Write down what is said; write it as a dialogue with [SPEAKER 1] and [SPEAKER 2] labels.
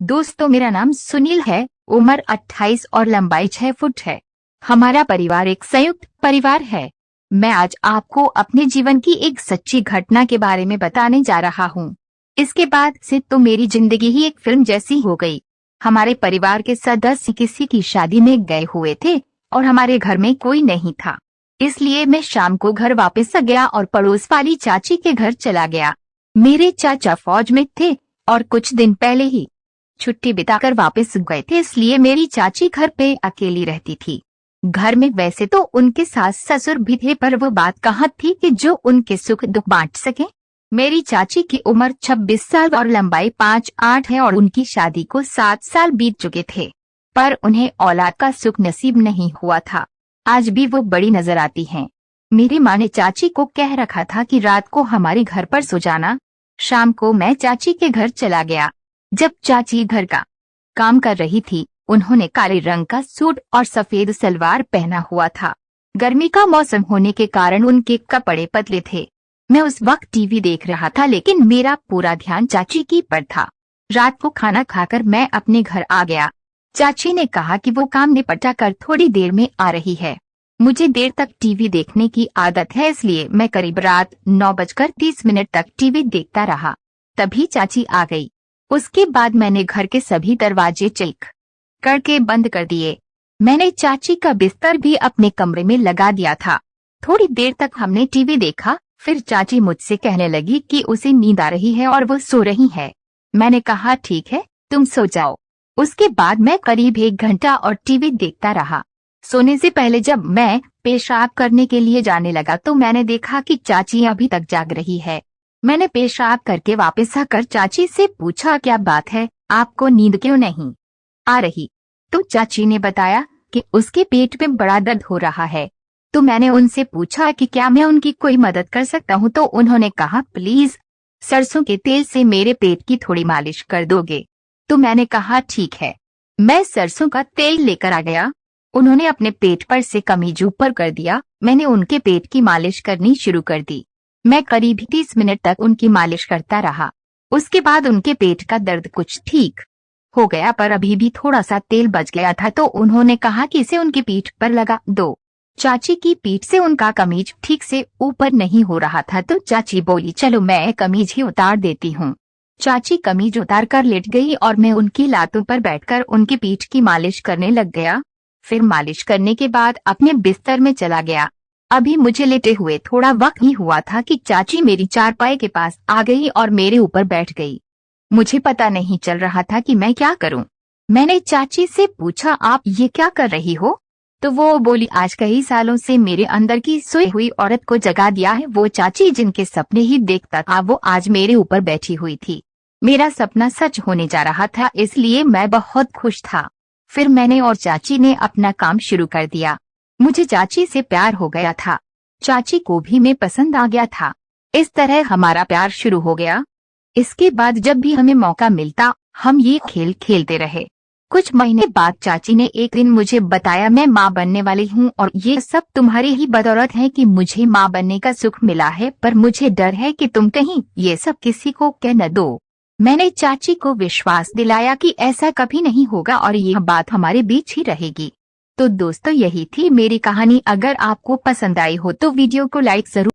[SPEAKER 1] दोस्तों, मेरा नाम सुनील है। उम्र 28 और लंबाई 6 फुट है। हमारा परिवार एक संयुक्त परिवार है। मैं आज आपको अपने जीवन की एक सच्ची घटना के बारे में बताने जा रहा हूँ। इसके बाद से तो मेरी जिंदगी ही एक फिल्म जैसी हो गई। हमारे परिवार के सदस्य किसी की शादी में गए हुए थे और हमारे घर में कोई नहीं था। इसलिए मैं शाम को घर वापस आ गया और पड़ोस वाली चाची के घर चला गया। मेरे चाचा फौज में थे और कुछ दिन पहले ही छुट्टी बिताकर वापस गए थे, इसलिए मेरी चाची घर पे अकेली रहती थी। घर में वैसे तो उनके सास ससुर भी थे, पर वो बात कहाँ थी कि जो उनके सुख दुख बांट सके। मेरी चाची की उम्र 26 साल और लंबाई 5'8" है और उनकी शादी को 7 साल बीत चुके थे, पर उन्हें औलाद का सुख नसीब नहीं हुआ था। आज भी वो बड़ी नजर आती हैं। मेरी माँ ने चाची को कह रखा था कि रात को हमारे घर पर सो जाना। शाम को मैं चाची के घर चला गया। जब चाची घर का काम कर रही थी, उन्होंने काले रंग का सूट और सफेद सलवार पहना हुआ था। गर्मी का मौसम होने के कारण उनके कपड़े पतले थे। मैं उस वक्त टीवी देख रहा था, लेकिन मेरा पूरा ध्यान चाची की पर था। रात को खाना खाकर मैं अपने घर आ गया। चाची ने कहा कि वो काम निपटा कर थोड़ी देर में आ रही है। मुझे देर तक टीवी देखने की आदत है, इसलिए मैं करीब रात 9:30 तक टीवी देखता रहा। तभी चाची आ गई। उसके बाद मैंने घर के सभी दरवाजे चेक करके बंद कर दिए। मैंने चाची का बिस्तर भी अपने कमरे में लगा दिया था। थोड़ी देर तक हमने टीवी देखा, फिर चाची मुझसे कहने लगी कि उसे नींद आ रही है और वो सो रही है। मैंने कहा ठीक है, तुम सो जाओ। उसके बाद मैं करीब 1 घंटा और टीवी देखता रहा। सोने से पहले जब मैं पेशाब करने के लिए जाने लगा तो मैंने देखा कि चाची अभी तक जाग रही है। मैंने पेशाब करके वापस आकर चाची से पूछा, क्या बात है, आपको नींद क्यों नहीं आ रही? तो चाची ने बताया कि उसके पेट में बड़ा दर्द हो रहा है। तो मैंने उनसे पूछा कि क्या मैं उनकी कोई मदद कर सकता हूँ, तो उन्होंने कहा प्लीज सरसों के तेल से मेरे पेट की थोड़ी मालिश कर दोगे? तो मैंने कहा ठीक है। मैं सरसों का तेल लेकर आ गया। उन्होंने अपने पेट पर से कमीज ऊपर कर दिया। मैंने उनके पेट की मालिश करनी शुरू कर दी। मैं करीब 30 मिनट तक उनकी मालिश करता रहा। उसके बाद उनके पेट का दर्द कुछ ठीक हो गया, पर अभी भी थोड़ा सा तेल बच गया था, तो उन्होंने कहा कि इसे उनकी पीठ पर लगा दो। चाची की पीठ से उनका कमीज ठीक से ऊपर नहीं हो रहा था, तो चाची बोली चलो मैं कमीज ही उतार देती हूँ। चाची कमीज उतार कर लेट गई और मैं उनकी लातों पर बैठकर उनकी पीठ की मालिश करने लग गया। फिर मालिश करने के बाद अपने बिस्तर में चला गया। अभी मुझे लेटे हुए थोड़ा वक्त ही हुआ था कि चाची मेरी चारपाई के पास आ गई और मेरे ऊपर बैठ गई। मुझे पता नहीं चल रहा था कि मैं क्या करूं। मैंने चाची से पूछा, आप ये क्या कर रही हो? तो वो बोली, आज कई सालों से मेरे अंदर की सोई हुई औरत को जगा दिया है। वो चाची जिनके सपने ही देखता था, वो आज मेरे ऊपर बैठी हुई थी। मेरा सपना सच होने जा रहा था, इसलिए मैं बहुत खुश था। फिर मैंने और चाची ने अपना काम शुरू कर दिया। मुझे चाची से प्यार हो गया था। चाची को भी मैं पसंद आ गया था। इस तरह हमारा प्यार शुरू हो गया। इसके बाद जब भी हमें मौका मिलता, हम ये खेल खेलते रहे। कुछ महीने बाद चाची ने एक दिन मुझे बताया, मैं माँ बनने वाली हूँ और ये सब तुम्हारी ही बदौलत है कि मुझे माँ बनने का सुख मिला है, पर मुझे डर है कि तुम कहीं ये सब किसी को कह न दो। मैंने चाची को विश्वास दिलाया कि ऐसा कभी नहीं होगा और यह बात हमारे बीच ही रहेगी। तो दोस्तों, यही थी मेरी कहानी। अगर आपको पसंद आई हो तो वीडियो को लाइक जरूर